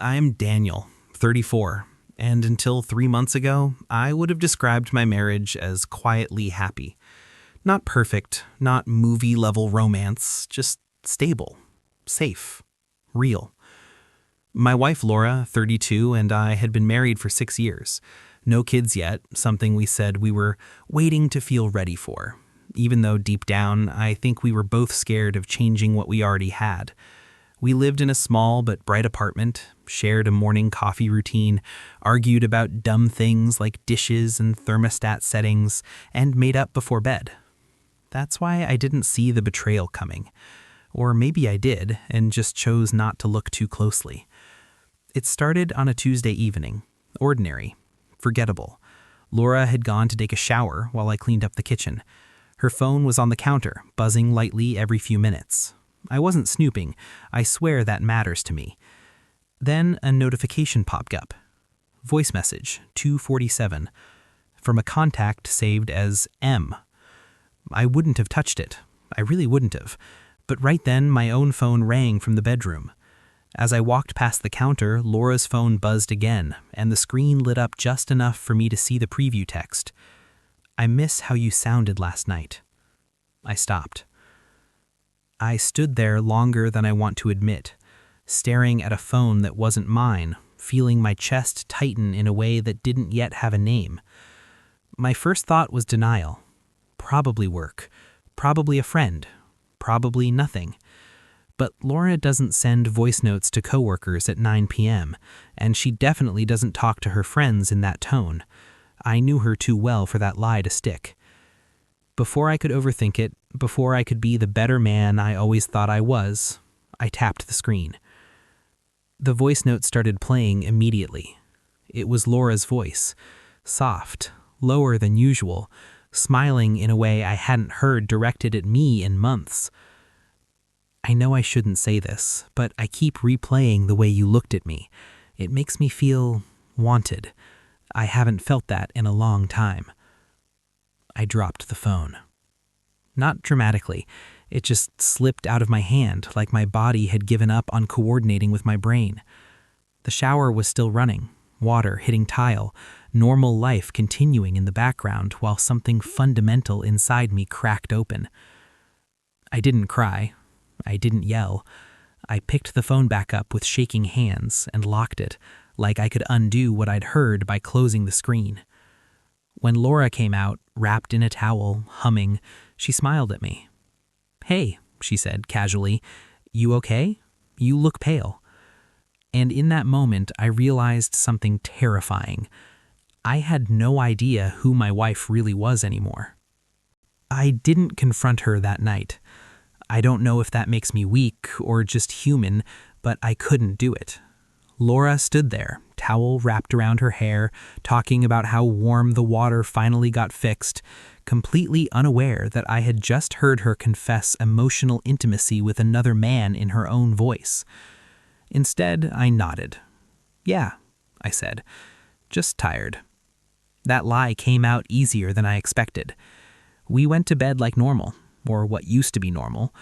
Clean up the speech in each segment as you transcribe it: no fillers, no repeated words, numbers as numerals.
I'm Daniel, 34, and until 3 months ago, I would have described my marriage as quietly happy. Not perfect, not movie-level romance, just stable, safe, real. My wife Laura, 32, and I had been married for 6 years. No kids yet, something we said we were waiting to feel ready for, even though deep down, I think we were both scared of changing what we already had. We lived in a small but bright apartment, shared a morning coffee routine, argued about dumb things like dishes and thermostat settings, and made up before bed. That's why I didn't see the betrayal coming. Or maybe I did, and just chose not to look too closely. It started on a Tuesday evening. Ordinary. Forgettable. Laura had gone to take a shower while I cleaned up the kitchen. Her phone was on the counter, buzzing lightly every few minutes. I wasn't snooping. I swear that matters to me. Then a notification popped up. Voice message, 2:47, from a contact saved as M. I wouldn't have touched it. I really wouldn't have. But right then, my own phone rang from the bedroom. As I walked past the counter, Laura's phone buzzed again, and the screen lit up just enough for me to see the preview text. I miss how you sounded last night. I stopped. I stood there longer than I want to admit, staring at a phone that wasn't mine, feeling my chest tighten in a way that didn't yet have a name. My first thought was denial. Probably work. Probably a friend. Probably nothing. But Laura doesn't send voice notes to coworkers at 9 p.m., and she definitely doesn't talk to her friends in that tone. I knew her too well for that lie to stick. Before I could overthink it, before I could be the better man I always thought I was, I tapped the screen. The voice note started playing immediately. It was Laura's voice, soft, lower than usual, smiling in a way I hadn't heard directed at me in months. I know I shouldn't say this, but I keep replaying the way you looked at me. It makes me feel wanted. I haven't felt that in a long time. I dropped the phone. Not dramatically. It just slipped out of my hand like my body had given up on coordinating with my brain. The shower was still running, water hitting tile, normal life continuing in the background while something fundamental inside me cracked open. I didn't cry. I didn't yell. I picked the phone back up with shaking hands and locked it, like I could undo what I'd heard by closing the screen. When Laura came out, wrapped in a towel, humming, she smiled at me. "Hey," she said casually, "you okay? You look pale." And in that moment, I realized something terrifying. I had no idea who my wife really was anymore. I didn't confront her that night. I don't know if that makes me weak or just human, but I couldn't do it. Laura stood there, towel wrapped around her hair, talking about how warm the water finally got fixed, completely unaware that I had just heard her confess emotional intimacy with another man in her own voice. Instead, I nodded. "Yeah," I said, "just tired." That lie came out easier than I expected. We went to bed like normal, or what used to be normal.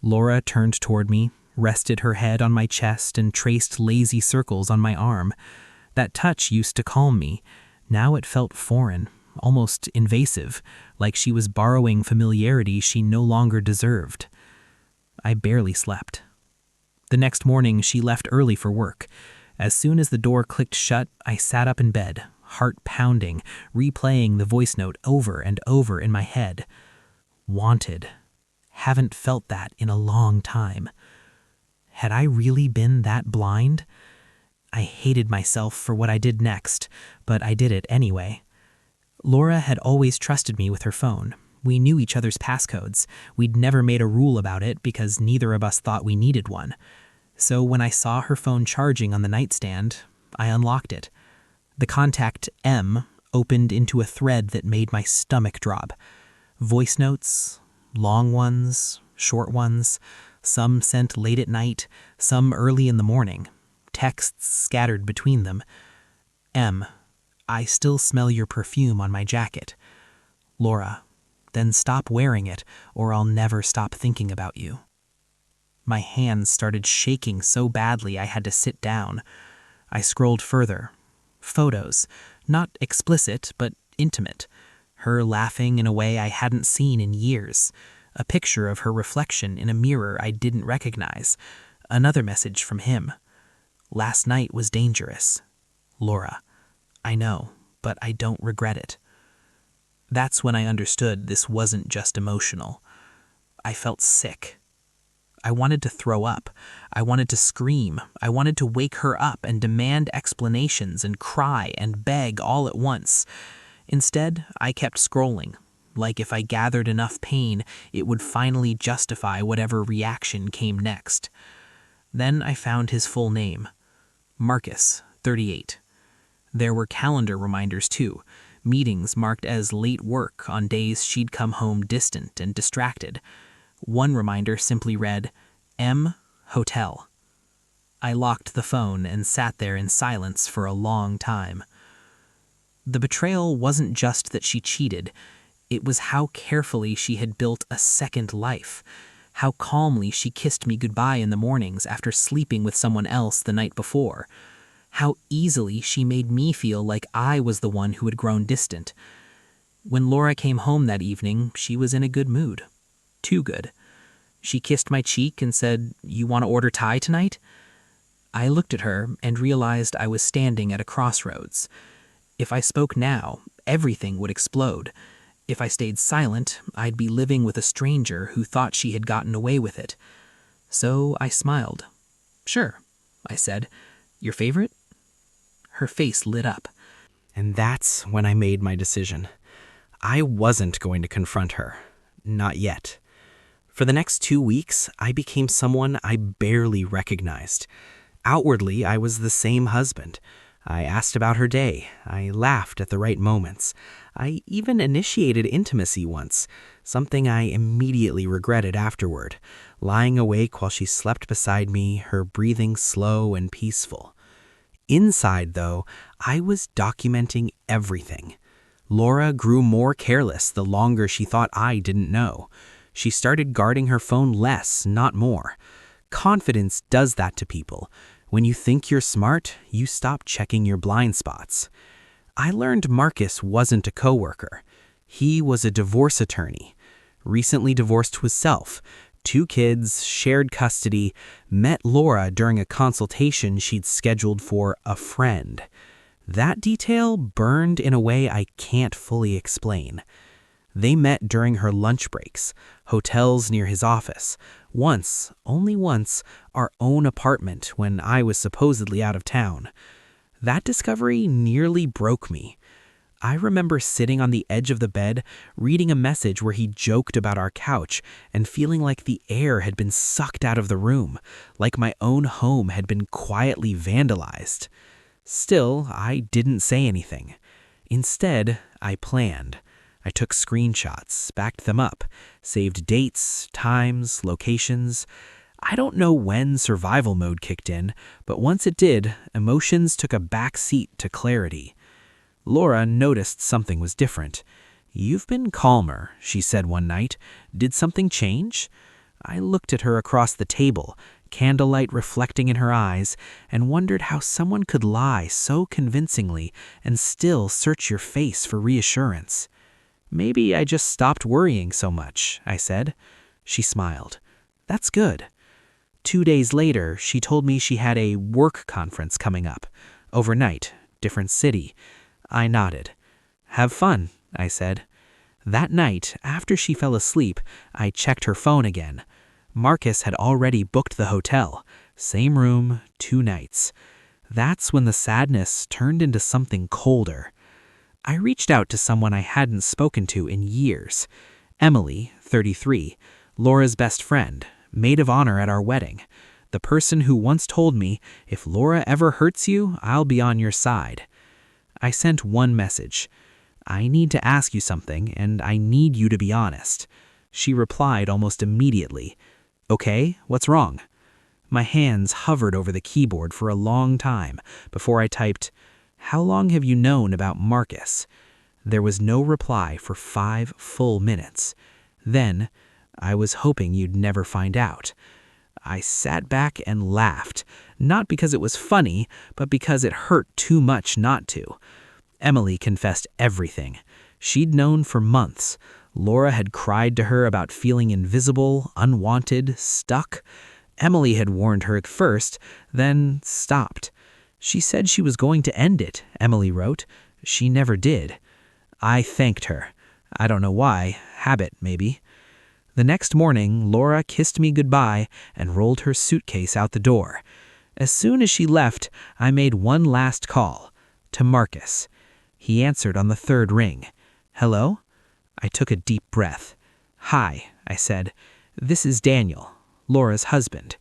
Laura turned toward me, rested her head on my chest, and traced lazy circles on my arm. That touch used to calm me. Now it felt foreign, almost invasive, like she was borrowing familiarity she no longer deserved. I barely slept. The next morning, she left early for work. As soon as the door clicked shut, I sat up in bed, heart pounding, replaying the voice note over and over in my head. Wanted. Haven't felt that in a long time. Had I really been that blind? I hated myself for what I did next, but I did it anyway. Laura had always trusted me with her phone. We knew each other's passcodes. We'd never made a rule about it because neither of us thought we needed one. So when I saw her phone charging on the nightstand, I unlocked it. The contact M opened into a thread that made my stomach drop. Voice notes, long ones, short ones, some sent late at night, some early in the morning, texts scattered between them. M, I still smell your perfume on my jacket. Laura, then stop wearing it or I'll never stop thinking about you. My hands started shaking so badly I had to sit down. I scrolled further. Photos. Not explicit, but intimate. Her laughing in a way I hadn't seen in years. A picture of her reflection in a mirror I didn't recognize. Another message from him. Last night was dangerous. Laura. I know, but I don't regret it. That's when I understood this wasn't just emotional. I felt sick. I wanted to throw up. I wanted to scream. I wanted to wake her up and demand explanations and cry and beg all at once. Instead, I kept scrolling, like if I gathered enough pain, it would finally justify whatever reaction came next. Then I found his full name. Marcus, 38. There were calendar reminders too, meetings marked as late work on days she'd come home distant and distracted. One reminder simply read, M. Hotel. I locked the phone and sat there in silence for a long time. The betrayal wasn't just that she cheated, it was how carefully she had built a second life, how calmly she kissed me goodbye in the mornings after sleeping with someone else the night before, how easily she made me feel like I was the one who had grown distant. When Laura came home that evening, she was in a good mood. Too good. She kissed my cheek and said, "You want to order Thai tonight?" I looked at her and realized I was standing at a crossroads. If I spoke now, everything would explode. If I stayed silent, I'd be living with a stranger who thought she had gotten away with it. So I smiled. "Sure," I said. "Your favorite?" Her face lit up. And that's when I made my decision. I wasn't going to confront her. Not yet. For the next 2 weeks, I became someone I barely recognized. Outwardly, I was the same husband. I asked about her day. I laughed at the right moments. I even initiated intimacy once, something I immediately regretted afterward, lying awake while she slept beside me, her breathing slow and peaceful. Inside, though, I was documenting everything. Laura grew more careless the longer she thought I didn't know. She started guarding her phone less, not more. Confidence does that to people. When you think you're smart, you stop checking your blind spots. I learned Marcus wasn't a coworker. He was a divorce attorney. Recently divorced himself, 2 kids, shared custody, met Laura during a consultation she'd scheduled for a friend. That detail burned in a way I can't fully explain. They met during her lunch breaks, hotels near his office, once, only once, our own apartment when I was supposedly out of town. That discovery nearly broke me. I remember sitting on the edge of the bed, reading a message where he joked about our couch and feeling like the air had been sucked out of the room, like my own home had been quietly vandalized. Still, I didn't say anything. Instead, I planned. I took screenshots, backed them up, saved dates, times, locations. I don't know when survival mode kicked in, but once it did, emotions took a back seat to clarity. Laura noticed something was different. "You've been calmer," she said one night. "Did something change?" I looked at her across the table, candlelight reflecting in her eyes, and wondered how someone could lie so convincingly and still search your face for reassurance. "Maybe I just stopped worrying so much," I said. She smiled. "That's good." 2 days later, she told me she had a work conference coming up. Overnight, different city. I nodded. "Have fun," I said. That night, after she fell asleep, I checked her phone again. Marcus had already booked the hotel. Same room, 2 nights. That's when the sadness turned into something colder. I reached out to someone I hadn't spoken to in years. Emily, 33, Laura's best friend, maid of honor at our wedding. The person who once told me, "If Laura ever hurts you, I'll be on your side." I sent one message. "I need to ask you something, and I need you to be honest." She replied almost immediately. "Okay, what's wrong?" My hands hovered over the keyboard for a long time before I typed, "How long have you known about Marcus?" There was no reply for 5 full minutes. Then, "I was hoping you'd never find out." I sat back and laughed, not because it was funny, but because it hurt too much not to. Emily confessed everything. She'd known for months. Laura had cried to her about feeling invisible, unwanted, stuck. Emily had warned her at first, then stopped. She said she was going to end it, Emily wrote. She never did. I thanked her. I don't know why. Habit, maybe. The next morning, Laura kissed me goodbye and rolled her suitcase out the door. As soon as she left, I made one last call. To Marcus. He answered on the third ring. Hello? I took a deep breath. Hi, I said. This is Daniel, Laura's husband.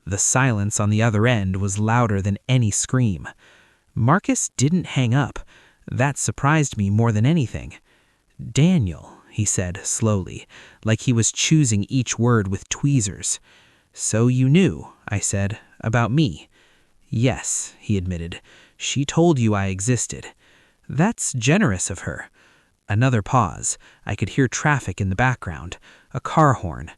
The silence on the other end was louder than any scream. Marcus didn't hang up. That surprised me more than anything. Daniel, he said slowly, like he was choosing each word with tweezers. So you knew, I said, about me. Yes, he admitted. She told you I existed. That's generous of her. Another pause. I could hear traffic in the background. A car horn.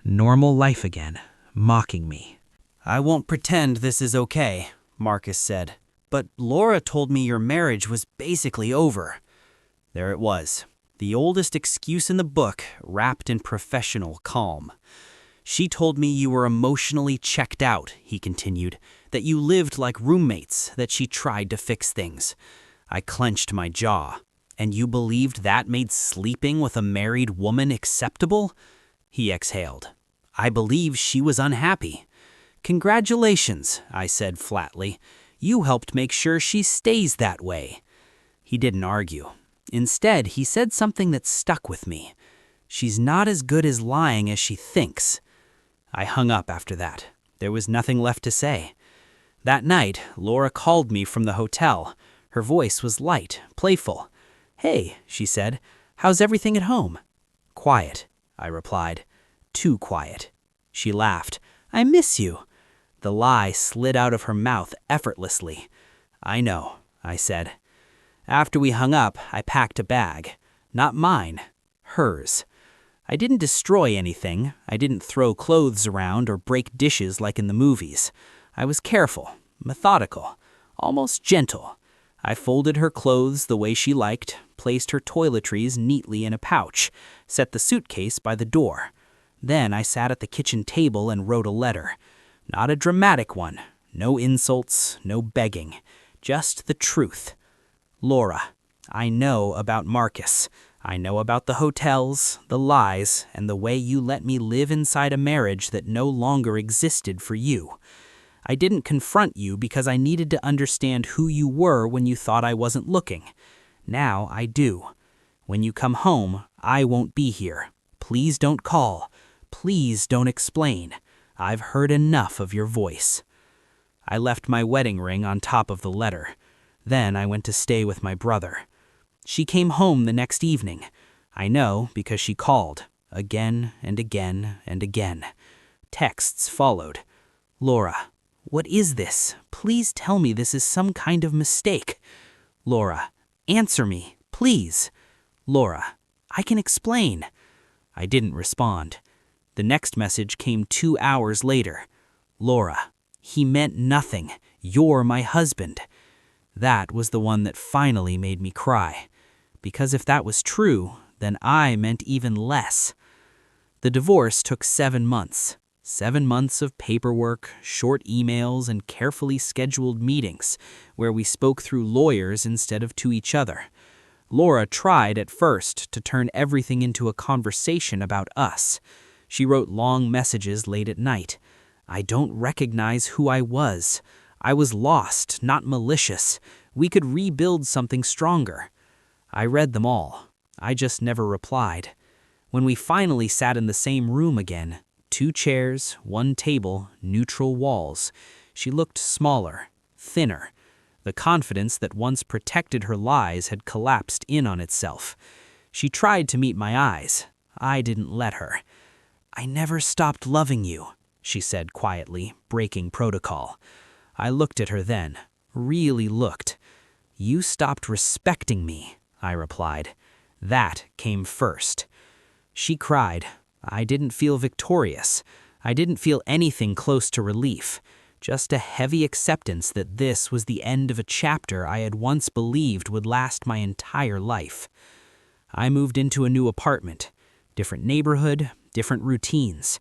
Normal life again, mocking me. I won't pretend this is okay, Marcus said. But Laura told me your marriage was basically over. There it was. The oldest excuse in the book, wrapped in professional calm. She told me you were emotionally checked out, he continued, that you lived like roommates, that she tried to fix things. I clenched my jaw. And you believed that made sleeping with a married woman acceptable? He exhaled. I believe she was unhappy. Congratulations, I said flatly. You helped make sure she stays that way. He didn't argue. Instead, he said something that stuck with me. She's not as good as lying as she thinks. I hung up after that. There was nothing left to say. That night, Laura called me from the hotel. Her voice was light, playful. Hey, she said, how's everything at home? Quiet, I replied. Too quiet. She laughed. I miss you. The lie slid out of her mouth effortlessly. I know, I said. After we hung up, I packed a bag. Not mine, hers. I didn't destroy anything. I didn't throw clothes around or break dishes like in the movies. I was careful, methodical, almost gentle. I folded her clothes the way she liked, placed her toiletries neatly in a pouch, set the suitcase by the door. Then I sat at the kitchen table and wrote a letter. Not a dramatic one. No insults, no begging. Just the truth. Laura, I know about Marcus. I know about the hotels, the lies, and the way you let me live inside a marriage that no longer existed for you. I didn't confront you because I needed to understand who you were when you thought I wasn't looking. Now I do. When you come home, I won't be here. Please don't call. Please don't explain. I've heard enough of your voice. I left my wedding ring on top of the letter. Then I went to stay with my brother. She came home the next evening. I know because she called. Again and again and again. Texts followed. Laura, what is this? Please tell me this is some kind of mistake. Laura, answer me, please. Laura, I can explain. I didn't respond. The next message came 2 hours later. Laura, he meant nothing. You're my husband. That was the one that finally made me cry. Because if that was true, then I meant even less. The divorce took 7 months. 7 months of paperwork, short emails, and carefully scheduled meetings where we spoke through lawyers instead of to each other. Laura tried at first to turn everything into a conversation about us. She wrote long messages late at night. I don't recognize who I was. I was lost, not malicious. We could rebuild something stronger. I read them all. I just never replied. When we finally sat in the same room again, 2 chairs, 1 table, neutral walls, she looked smaller, thinner. The confidence that once protected her lies had collapsed in on itself. She tried to meet my eyes. I didn't let her. I never stopped loving you, she said quietly, breaking protocol. I looked at her then, really looked. You stopped respecting me, I replied. That came first. She cried. I didn't feel victorious. I didn't feel anything close to relief, just a heavy acceptance that this was the end of a chapter I had once believed would last my entire life. I moved into a new apartment, different neighborhood, different routines.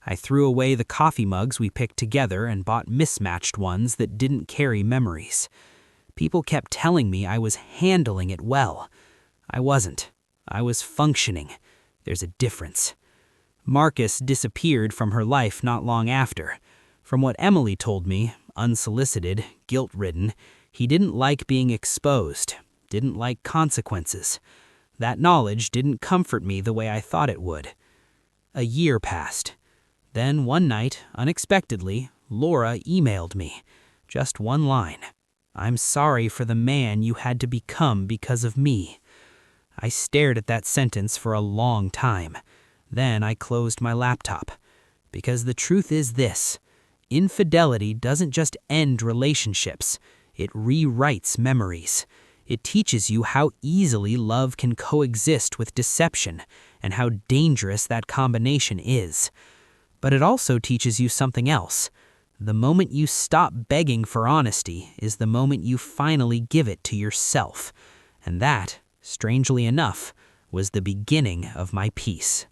I threw away the coffee mugs we picked together and bought mismatched ones that didn't carry memories. People kept telling me I was handling it well. I wasn't. I was functioning. There's a difference. Marcus disappeared from her life not long after. From what Emily told me, unsolicited, guilt-ridden, he didn't like being exposed, didn't like consequences. That knowledge didn't comfort me the way I thought it would. A year passed. Then one night, unexpectedly, Laura emailed me. Just one line. "I'm sorry for the man you had to become because of me." I stared at that sentence for a long time. Then I closed my laptop. Because the truth is this: infidelity doesn't just end relationships, it rewrites memories. It teaches you how easily love can coexist with deception and how dangerous that combination is. But it also teaches you something else. The moment you stop begging for honesty is the moment you finally give it to yourself. And that, strangely enough, was the beginning of my peace.